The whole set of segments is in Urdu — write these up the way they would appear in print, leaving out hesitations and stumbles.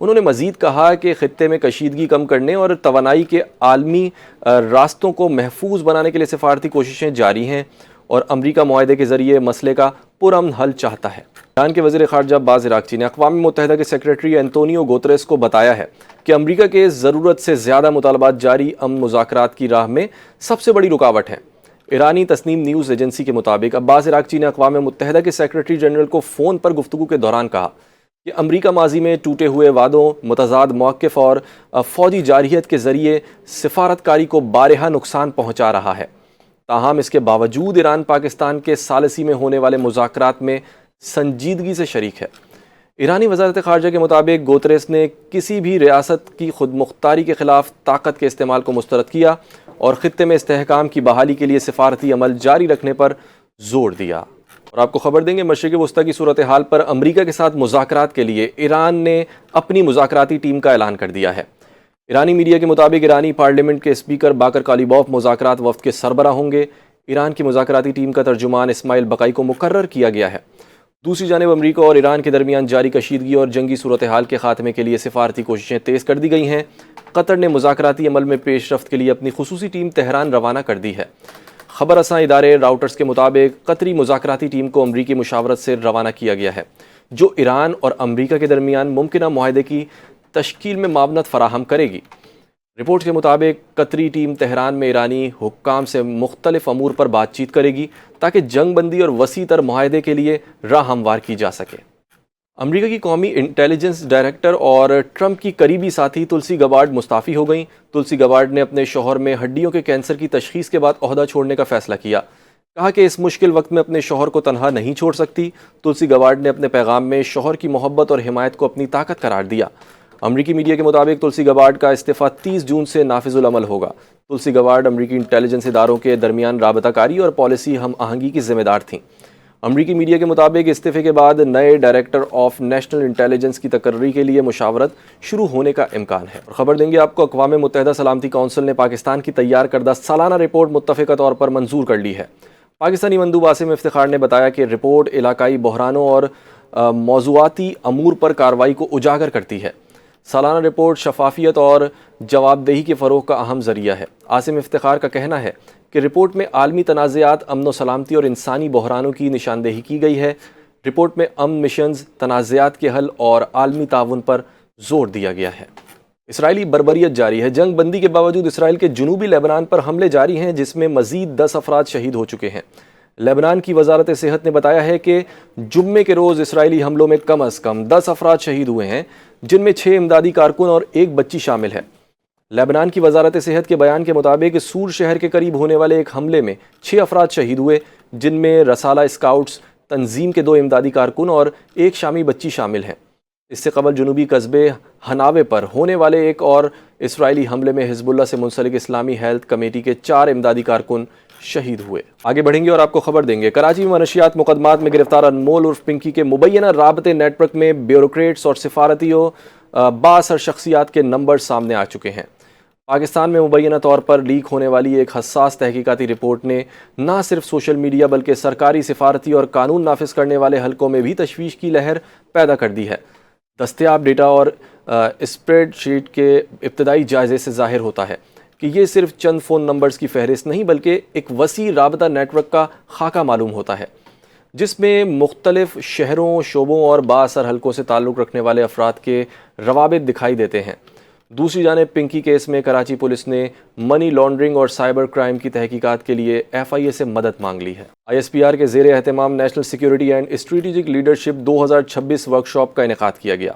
انہوں نے مزید کہا کہ خطے میں کشیدگی کم کرنے اور توانائی کے عالمی راستوں کو محفوظ بنانے کے لیے سفارتی کوششیں جاری ہیں اور امریکہ معاہدے کے ذریعے مسئلے کا پرامن حل چاہتا ہے۔ ایران کے وزیر خارجہ عباس عراقچی نے اقوام متحدہ کے سیکریٹری انطونیو گوتریس کو بتایا ہے کہ امریکہ کے ضرورت سے زیادہ مطالبات جاری امن مذاکرات کی راہ میں سب سے بڑی رکاوٹ ہیں۔ ایرانی تسنیم نیوز ایجنسی کے مطابق عباس عراقچی نے اقوام متحدہ کے سیکریٹری جنرل کو فون پر گفتگو کے دوران کہا کہ امریکہ ماضی میں ٹوٹے ہوئے وعدوں، متضاد موقف اور فوجی جارحیت کے ذریعے سفارتکاری کو بارہا نقصان پہنچا رہا ہے۔ تاہم اس کے باوجود ایران پاکستان کے ثالثی میں ہونے والے مذاکرات میں سنجیدگی سے شریک ہے۔ ایرانی وزارت خارجہ کے مطابق گوتریس نے کسی بھی ریاست کی خود مختاری کے خلاف طاقت کے استعمال کو مسترد کیا اور خطے میں استحکام کی بحالی کے لیے سفارتی عمل جاری رکھنے پر زور دیا۔ اور آپ کو خبر دیں گے، مشرق وسطیٰ کی صورتحال پر امریکہ کے ساتھ مذاکرات کے لیے ایران نے اپنی مذاکراتی ٹیم کا اعلان کر دیا ہے۔ ایرانی میڈیا کے مطابق ایرانی پارلیمنٹ کے اسپیکر باقر کالیباف مذاکرات وفد کے سربراہ ہوں گے۔ ایران کی مذاکراتی ٹیم کا ترجمان اسماعیل بقائی کو مقرر کیا گیا ہے۔ دوسری جانب امریکہ اور ایران کے درمیان جاری کشیدگی اور جنگی صورتحال کے خاتمے کے لیے سفارتی کوششیں تیز کر دی گئی ہیں۔ قطر نے مذاکراتی عمل میں پیش رفت کے لیے اپنی خصوصی ٹیم تہران روانہ کر دی ہے۔ خبر رساں ادارے راؤٹرز کے مطابق قطری مذاکراتی ٹیم کو امریکی مشاورت سے روانہ کیا گیا ہے، جو ایران اور امریکہ کے درمیان ممکنہ معاہدے کی تشکیل میں معاونت فراہم کرے گی۔ رپورٹ کے مطابق قطری ٹیم تہران میں ایرانی حکام سے مختلف امور پر بات چیت کرے گی تاکہ جنگ بندی اور وسیع تر معاہدے کے لیے راہ ہموار کی جا سکے۔ امریکہ کی قومی انٹیلیجنس ڈائریکٹر اور ٹرمپ کی قریبی ساتھی تلسی گبارڈ مستعفی ہو گئیں۔ تلسی گبارڈ نے اپنے شوہر میں ہڈیوں کے کینسر کی تشخیص کے بعد عہدہ چھوڑنے کا فیصلہ کیا۔ کہا کہ اس مشکل وقت میں اپنے شوہر کو تنہا نہیں چھوڑ سکتی۔ تلسی گبارڈ نے اپنے پیغام میں شوہر کی محبت اور حمایت کو اپنی طاقت قرار دیا۔ امریکی میڈیا کے مطابق تلسی گبارڈ کا استعفیٰ 30 جون سے نافذ العمل ہوگا۔ تلسی گبارڈ امریکی انٹیلیجنس اداروں کے درمیان رابطہ کاری اور پالیسی ہم آہنگی کی ذمہ دار تھیں۔ امریکی میڈیا کے مطابق استعفے کے بعد نئے ڈائریکٹر آف نیشنل انٹیلیجنس کی تقرری کے لیے مشاورت شروع ہونے کا امکان ہے۔ اور خبر دیں گے آپ کو، اقوام متحدہ سلامتی کونسل نے پاکستان کی تیار کردہ سالانہ رپورٹ متفقہ طور پر منظور کر لی ہے۔ پاکستانی مندوب عاصم افتخار نے بتایا کہ رپورٹ علاقائی بحرانوں اور موضوعاتی امور پر کارروائی کو اجاگر کرتی ہے۔ سالانہ رپورٹ شفافیت اور جواب دہی کے فروغ کا اہم ذریعہ ہے۔ عاصم افتخار کا کہنا ہے کہ رپورٹ میں عالمی تنازعات، امن و سلامتی اور انسانی بحرانوں کی نشاندہی کی گئی ہے۔ رپورٹ میں امن مشنز، تنازعات کے حل اور عالمی تعاون پر زور دیا گیا ہے۔ اسرائیلی بربریت جاری ہے۔ جنگ بندی کے باوجود اسرائیل کے جنوبی لیبنان پر حملے جاری ہیں، جس میں مزید 10 افراد شہید ہو چکے ہیں۔ لیبنان کی وزارت صحت نے بتایا ہے کہ جمعے کے روز اسرائیلی حملوں میں کم از کم 10 افراد شہید ہوئے ہیں، جن میں 6 امدادی کارکن اور 1 بچی شامل ہے۔ لیبنان کی وزارت صحت کے بیان کے مطابق سور شہر کے قریب ہونے والے ایک حملے میں 6 افراد شہید ہوئے، جن میں رسالہ اسکاؤٹس تنظیم کے 2 امدادی کارکن اور 1 شامی بچی شامل ہیں۔ اس سے قبل جنوبی قصبے ہناوے پر ہونے والے ایک اور اسرائیلی حملے میں حزب اللہ سے منسلک اسلامی ہیلتھ کمیٹی کے 4 امدادی کارکن شہید ہوئے۔ آگے بڑھیں گے اور آپ کو خبر دیں گے، کراچی میں منشیات مقدمات میں گرفتار انمول عرف پنکی کے مبینہ رابطے نیٹ ورک میں بیوروکریٹس اور سفارتیوں بااثر شخصیات کے نمبر سامنے آ چکے ہیں۔ پاکستان میں مبینہ طور پر لیک ہونے والی ایک حساس تحقیقاتی رپورٹ نے نہ صرف سوشل میڈیا بلکہ سرکاری، سفارتی اور قانون نافذ کرنے والے حلقوں میں بھی تشویش کی لہر پیدا کر دی ہے۔ دستیاب ڈیٹا اور اسپریڈ شیٹ کے ابتدائی جائزے سے ظاہر ہوتا ہے کہ یہ صرف چند فون نمبرز کی فہرست نہیں بلکہ ایک وسیع رابطہ نیٹ ورک کا خاکہ معلوم ہوتا ہے، جس میں مختلف شہروں، شعبوں اور بااثر حلقوں سے تعلق رکھنے والے افراد کے روابط دکھائی دیتے ہیں۔ دوسری جانب پنکی کیس میں کراچی پولیس نے منی لانڈرنگ اور سائبر کرائم کی تحقیقات کے لیے FIA سے مدد مانگ لی ہے۔ ISPR کے زیر اہتمام national security and strategic leadership 2026 workshop کا انعقاد کیا گیا،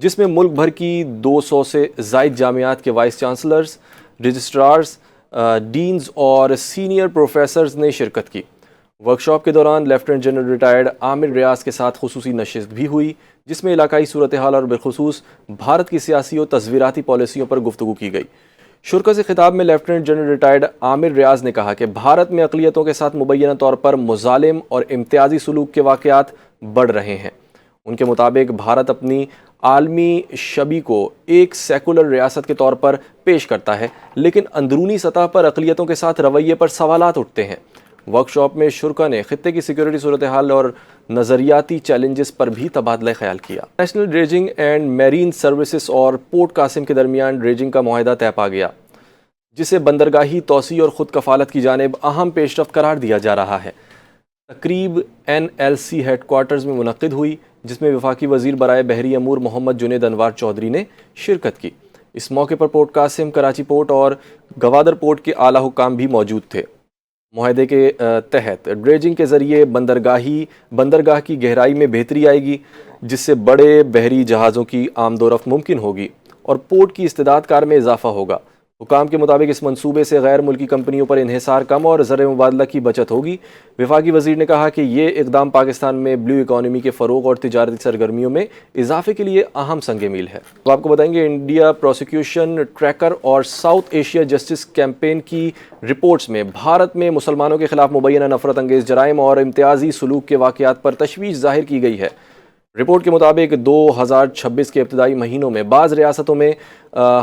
جس میں ملک بھر کی 200 سے زائد جامعات کے وائس چانسلرز، رجسٹرارز، ڈینز اور سینئر پروفیسرز نے شرکت کی۔ ورکشاپ کے دوران لیفٹیننٹ جنرل ریٹائرڈ عامر ریاض کے ساتھ خصوصی نشست بھی ہوئی، جس میں علاقائی صورتحال اور بالخصوص بھارت کی سیاسی و تصویراتی پالیسیوں پر گفتگو کی گئی۔ شرکا سے خطاب میں لیفٹیننٹ جنرل ریٹائرڈ عامر ریاض نے کہا کہ بھارت میں اقلیتوں کے ساتھ مبینہ طور پر مظالم اور امتیازی سلوک کے واقعات بڑھ رہے ہیں۔ ان کے مطابق بھارت اپنی عالمی شبی کو ایک سیکولر ریاست کے طور پر پیش کرتا ہے، لیکن اندرونی سطح پر اقلیتوں کے ساتھ رویے پر سوالات اٹھتے ہیں۔ ورکشاپ میں شرکا نے خطے کی سیکورٹی صورتحال اور نظریاتی چیلنجز پر بھی تبادلہ خیال کیا۔ National dredging and marine services اور پورٹ قاسم کے درمیان ڈریجنگ کا معاہدہ طے پا گیا، جسے بندرگاہی توسیع اور خود کفالت کی جانب اہم پیش رفت قرار دیا جا رہا ہے۔ تقریب NLC ہیڈ کوارٹرز میں منعقد ہوئی، جس میں وفاقی وزیر برائے بحری امور محمد جنید انوار چودھری نے شرکت کی۔ اس موقع پر پورٹ قاسم، کراچی پورٹ اور گوادر پورٹ کے اعلیٰ حکام بھی موجود تھے۔ معاہدے کے تحت ڈریجنگ کے ذریعے بندرگاہ کی گہرائی میں بہتری آئے گی، جس سے بڑے بحری جہازوں کی آمد و رفت ممکن ہوگی اور پورٹ کی استعداد کار میں اضافہ ہوگا۔ حکام کے مطابق اس منصوبے سے غیر ملکی کمپنیوں پر انحصار کم اور زر مبادلہ کی بچت ہوگی۔ وفاقی وزیر نے کہا کہ یہ اقدام پاکستان میں بلیو اکانومی کے فروغ اور تجارتی سرگرمیوں میں اضافے کے لیے اہم سنگ میل ہے۔ تو آپ کو بتائیں گے انڈیا پروسیکیوشن ٹریکر اور ساؤتھ ایشیا جسٹس کیمپین کی رپورٹس میں بھارت میں مسلمانوں کے خلاف مبینہ نفرت انگیز جرائم اور امتیازی سلوک کے واقعات پر تشویش ظاہر کی گئی ہے۔ رپورٹ کے مطابق 2026 کے ابتدائی مہینوں میں بعض ریاستوں میں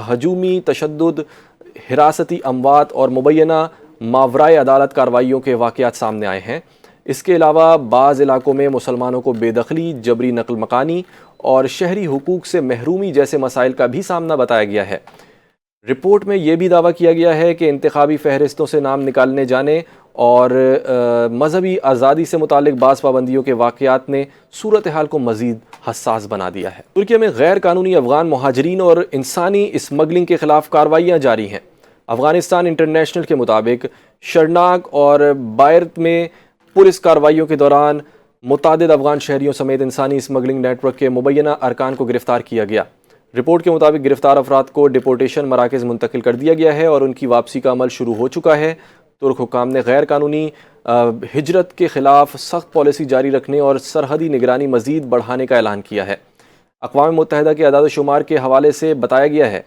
ہجومی تشدد، حراستی اموات اور مبینہ ماورائے عدالت کارروائیوں کے واقعات سامنے آئے ہیں۔ اس کے علاوہ بعض علاقوں میں مسلمانوں کو بے دخلی، جبری نقل مکانی اور شہری حقوق سے محرومی جیسے مسائل کا بھی سامنا بتایا گیا ہے۔ رپورٹ میں یہ بھی دعویٰ کیا گیا ہے کہ انتخابی فہرستوں سے نام نکالنے جانے اور مذہبی آزادی سے متعلق بعض پابندیوں کے واقعات نے صورتحال کو مزید حساس بنا دیا ہے۔ ترکی میں غیر قانونی افغان مہاجرین اور انسانی اسمگلنگ کے خلاف کارروائیاں جاری ہیں۔ افغانستان انٹرنیشنل کے مطابق شرناگ اور بائرت میں پولیس کارروائیوں کے دوران متعدد افغان شہریوں سمیت انسانی اسمگلنگ نیٹ ورک کے مبینہ ارکان کو گرفتار کیا گیا۔ رپورٹ کے مطابق گرفتار افراد کو ڈیپورٹیشن مراکز منتقل کر دیا گیا ہے اور ان کی واپسی کا عمل شروع ہو چکا ہے۔ ترک حکام نے غیر قانونی ہجرت کے خلاف سخت پالیسی جاری رکھنے اور سرحدی نگرانی مزید بڑھانے کا اعلان کیا ہے۔ اقوام متحدہ کے اعداد و شمار کے حوالے سے بتایا گیا ہے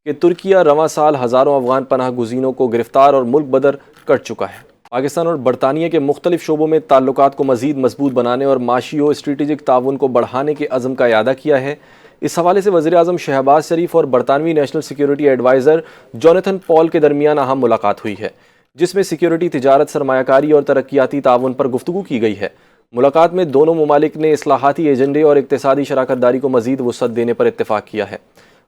کہ ترکیہ رواں سال ہزاروں افغان پناہ گزینوں کو گرفتار اور ملک بدر کر چکا ہے۔ پاکستان اور برطانیہ کے مختلف شعبوں میں تعلقات کو مزید مضبوط بنانے اور معاشی و اسٹریٹجک تعاون کو بڑھانے کے عزم کا اعادہ کیا ہے۔ اس حوالے سے وزیر اعظم شہباز شریف اور برطانوی نیشنل سیکیورٹی ایڈوائزر جونیتھن پال کے درمیان اہم ملاقات ہوئی ہے، جس میں سیکیورٹی، تجارت، سرمایہ کاری اور ترقیاتی تعاون پر گفتگو کی گئی ہے۔ ملاقات میں دونوں ممالک نے اصلاحاتی ایجنڈے اور اقتصادی شراکت داری کو مزید وسعت دینے پر اتفاق کیا ہے۔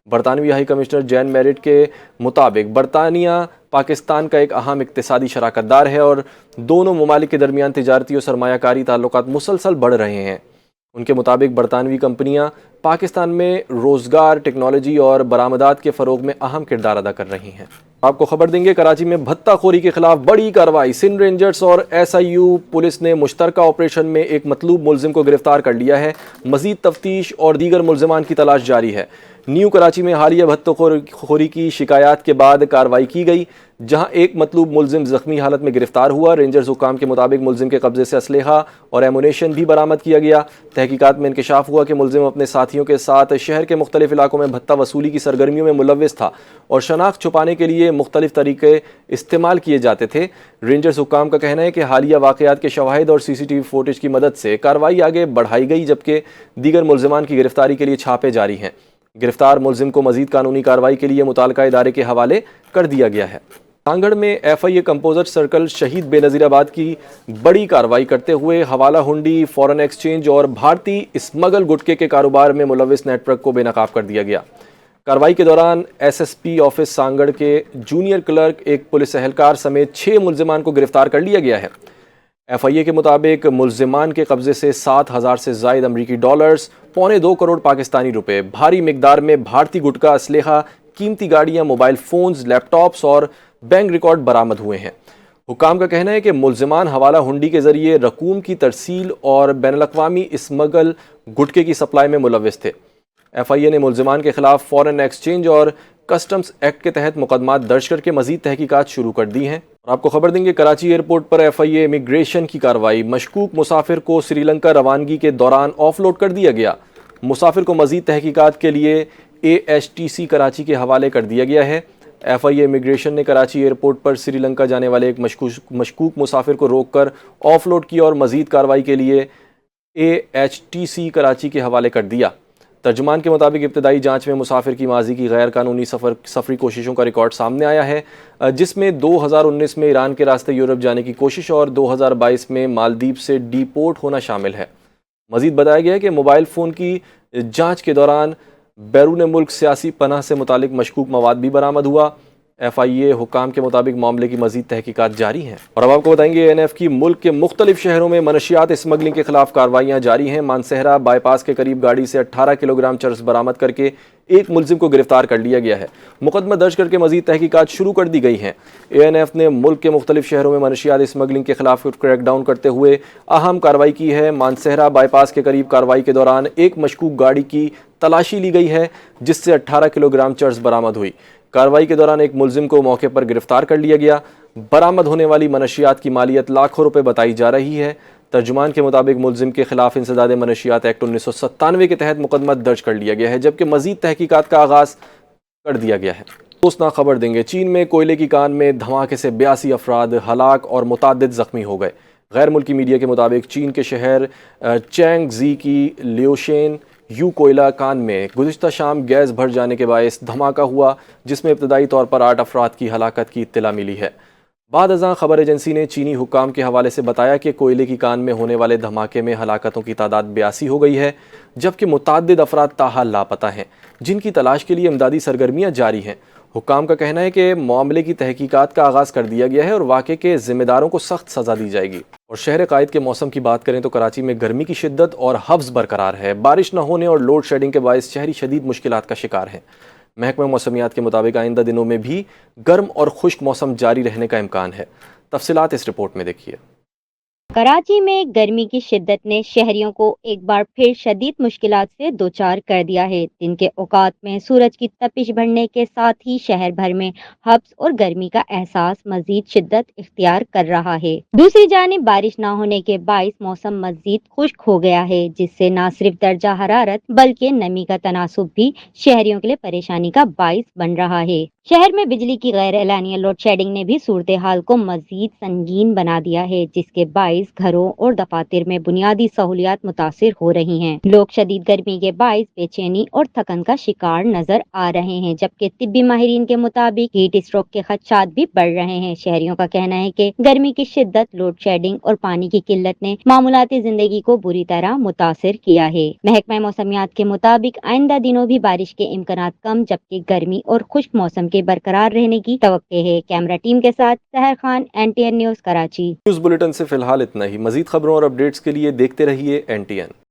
برطانوی ہائی کمشنر جین میرٹ کے مطابق برطانیہ پاکستان کا ایک اہم اقتصادی شراکت دار ہے اور دونوں ممالک کے درمیان تجارتی اور سرمایہ کاری تعلقات مسلسل بڑھ رہے ہیں۔ ان کے مطابق برطانوی کمپنیاں پاکستان میں روزگار، ٹیکنالوجی اور برآمدات کے فروغ میں اہم کردار ادا کر رہی ہیں۔ آپ کو خبر دیں گے کراچی میں بھتہ خوری کے خلاف بڑی کارروائی۔ سندھ رینجرز اور SIU پولیس نے مشترکہ آپریشن میں ایک مطلوب ملزم کو گرفتار کر لیا ہے۔ مزید تفتیش اور دیگر ملزمان کی تلاش جاری ہے۔ نیو کراچی میں حالیہ بھتہ خوری کی شکایات کے بعد کارروائی کی گئی، جہاں ایک مطلوب ملزم زخمی حالت میں گرفتار ہوا۔ رینجرز حکام کے مطابق ملزم کے قبضے سے اسلحہ اور ایمونیشن بھی برآمد کیا گیا۔ تحقیقات میں انکشاف ہوا کہ ملزم اپنے ساتھیوں کے ساتھ شہر کے مختلف علاقوں میں بھتہ وصولی کی سرگرمیوں میں ملوث تھا اور شناخت چھپانے کے لیے مختلف طریقے استعمال کیے جاتے تھے۔ رینجرز حکام کا کہنا ہے کہ حالیہ واقعات کے شواہد اور CCTV فوٹیج کی مدد سے کارروائی آگے بڑھائی گئی، جبکہ دیگر ملزمان کی گرفتاری کے لیے چھاپے جاری ہیں۔ گرفتار ملزم کو مزید قانونی کارروائی کے لیے متعلقہ ادارے کے حوالے کر دیا گیا ہے۔ کانگڑ میں FIA کمپوزٹ سرکل شہید بے نظیر آباد کی بڑی کارروائی کرتے ہوئے حوالہ ہنڈی، فورن ایکسچینج اور بھارتی اسمگل گٹکے کے کاروبار میں ملوث نیٹ ورک کو بے نقاب کر دیا گیا۔ کارروائی کے دوران SSP آفس سانگڑ کے جونیئر کلرک، ایک پولیس اہلکار سمیت 6 ملزمان کو گرفتار کر لیا گیا ہے۔ FIA کے مطابق ملزمان کے قبضے سے 7,000 سے زائد امریکی ڈالرز، 1.25 کروڑ پاکستانی روپے، بھاری مقدار میں بھارتی گٹکا، اسلحہ، قیمتی گاڑیاں، موبائل فونز، لیپ ٹاپس اور بینک ریکارڈ برآمد ہوئے ہیں۔ حکام کا کہنا ہے کہ ملزمان حوالہ ہنڈی کے ذریعے رقوم کی ترسیل اور بین الاقوامی اسمگل گٹکے کی سپلائی میں ملوث تھے۔ FIA نے ملزمان کے خلاف فورن ایکسچینج اور کسٹمز ایکٹ کے تحت مقدمات درج کر کے مزید تحقیقات شروع کر دی ہیں۔ اور آپ کو خبر دیں گے کراچی ایئرپورٹ پر FIA امیگریشن کی کارروائی۔ مشکوک مسافر کو سری لنکا روانگی کے دوران آف لوڈ کر دیا گیا۔ مسافر کو مزید تحقیقات کے لیے AHTC کراچی کے حوالے کر دیا گیا ہے۔ FIA امیگریشن نے کراچی ایئرپورٹ پر سری لنکا جانے والے ایک مشکوک مسافر کو روک کر آف لوڈ کیا اور مزید کارروائی کے لیے AHTC کراچی کے حوالے کر دیا۔ ترجمان کے مطابق ابتدائی جانچ میں مسافر کی ماضی کی غیر قانونی سفری کوششوں کا ریکارڈ سامنے آیا ہے، جس میں 2019 میں ایران کے راستے یورپ جانے کی کوشش اور 2022 میں مالدیپ سے ڈی پورٹ ہونا شامل ہے۔ مزید بتایا گیا ہے کہ موبائل فون کی جانچ کے دوران بیرون ملک سیاسی پناہ سے متعلق مشکوک مواد بھی برآمد ہوا۔ ایف آئی اے حکام کے مطابق معاملے کی مزید تحقیقات جاری ہیں۔ اور اب آپ کو بتائیں گے این ایف کی ملک کے مختلف شہروں میں منشیات اسمگلنگ کے خلاف کارروائیاں جاری ہیں۔ مانسہرہ بائی پاس کے قریب گاڑی سے 18 کلو گرام چرس برآمد کر کے ایک ملزم کو گرفتار کر لیا گیا ہے۔ مقدمہ درج کر کے مزید تحقیقات شروع کر دی گئی ہیں۔ اے این ایف نے ملک کے مختلف شہروں میں منشیات اسمگلنگ کے خلاف کریک ڈاؤن کرتے ہوئے اہم کارروائی کی ہے۔ مانسہرہ بائی پاس کے قریب کارروائی کے دوران ایک مشکوک گاڑی کی تلاشی لی گئی ہے، جس سے 18 کلو گرام چرس برآمد ہوئی۔ کارروائی کے دوران ایک ملزم کو موقع پر گرفتار کر لیا گیا۔ برآمد ہونے والی منشیات کی مالیت لاکھوں روپے بتائی جا رہی ہے۔ ترجمان کے مطابق ملزم کے خلاف انسداد منشیات ایکٹ 1997 کے تحت مقدمہ درج کر لیا گیا ہے، جبکہ مزید تحقیقات کا آغاز کر دیا گیا ہے۔ افسوسناک خبر دیں گے، چین میں کوئلے کی کان میں دھماکے سے 82 افراد ہلاک اور متعدد زخمی ہو گئے۔ غیر ملکی میڈیا کے مطابق چین کے شہر چینگ زی کی لیوشین یو کوئلہ کان میں گزشتہ شام گیس بھر جانے کے باعث دھماکہ ہوا، جس میں ابتدائی طور پر 8 افراد کی ہلاکت کی اطلاع ملی ہے۔ بعد ازاں خبر ایجنسی نے چینی حکام کے حوالے سے بتایا کہ کوئلے کی کان میں ہونے والے دھماکے میں ہلاکتوں کی تعداد 82 ہو گئی ہے، جبکہ متعدد افراد تاحال لاپتہ ہیں، جن کی تلاش کے لیے امدادی سرگرمیاں جاری ہیں۔ حکام کا کہنا ہے کہ معاملے کی تحقیقات کا آغاز کر دیا گیا ہے اور واقعے کے ذمہ داروں کو سخت سزا دی جائے گی۔ اور شہر قائد کے موسم کی بات کریں تو کراچی میں گرمی کی شدت اور حبس برقرار ہے۔ بارش نہ ہونے اور لوڈ شیڈنگ کے باعث شہری شدید مشکلات کا شکار ہیں۔ محکمہ موسمیات کے مطابق آئندہ دنوں میں بھی گرم اور خشک موسم جاری رہنے کا امکان ہے۔ تفصیلات اس رپورٹ میں دیکھیے۔ کراچی میں گرمی کی شدت نے شہریوں کو ایک بار پھر شدید مشکلات سے دوچار کر دیا ہے۔ دن کے اوقات میں سورج کی تپش بڑھنے کے ساتھ ہی شہر بھر میں حبس اور گرمی کا احساس مزید شدت اختیار کر رہا ہے۔ دوسری جانب بارش نہ ہونے کے باعث موسم مزید خشک ہو گیا ہے، جس سے نہ صرف درجہ حرارت بلکہ نمی کا تناسب بھی شہریوں کے لیے پریشانی کا باعث بن رہا ہے۔ شہر میں بجلی کی غیر اعلانیہ لوڈ شیڈنگ نے بھی صورتحال کو مزید سنگین بنا دیا ہے، جس کے باعث گھروں اور دفاتر میں بنیادی سہولیات متاثر ہو رہی ہیں۔ لوگ شدید گرمی کے باعث بے چینی اور تھکن کا شکار نظر آ رہے ہیں، جبکہ طبی ماہرین کے مطابق ہیٹ اسٹروک کے خدشات بھی بڑھ رہے ہیں۔ شہریوں کا کہنا ہے کہ گرمی کی شدت، لوڈ شیڈنگ اور پانی کی قلت نے معمولاتی زندگی کو بری طرح متاثر کیا ہے۔ محکمہ موسمیات کے مطابق آئندہ دنوں بھی بارش کے امکانات کم، جبکہ گرمی اور خشک موسم کے برقرار رہنے کی توقع ہے۔ کیمرہ ٹیم کے ساتھ Sahar Khan, NTN news Karachi. News bulletin سے فی الحال اتنا ہی۔ مزید خبروں اور اپڈیٹس کے لیے دیکھتے رہیے NTN۔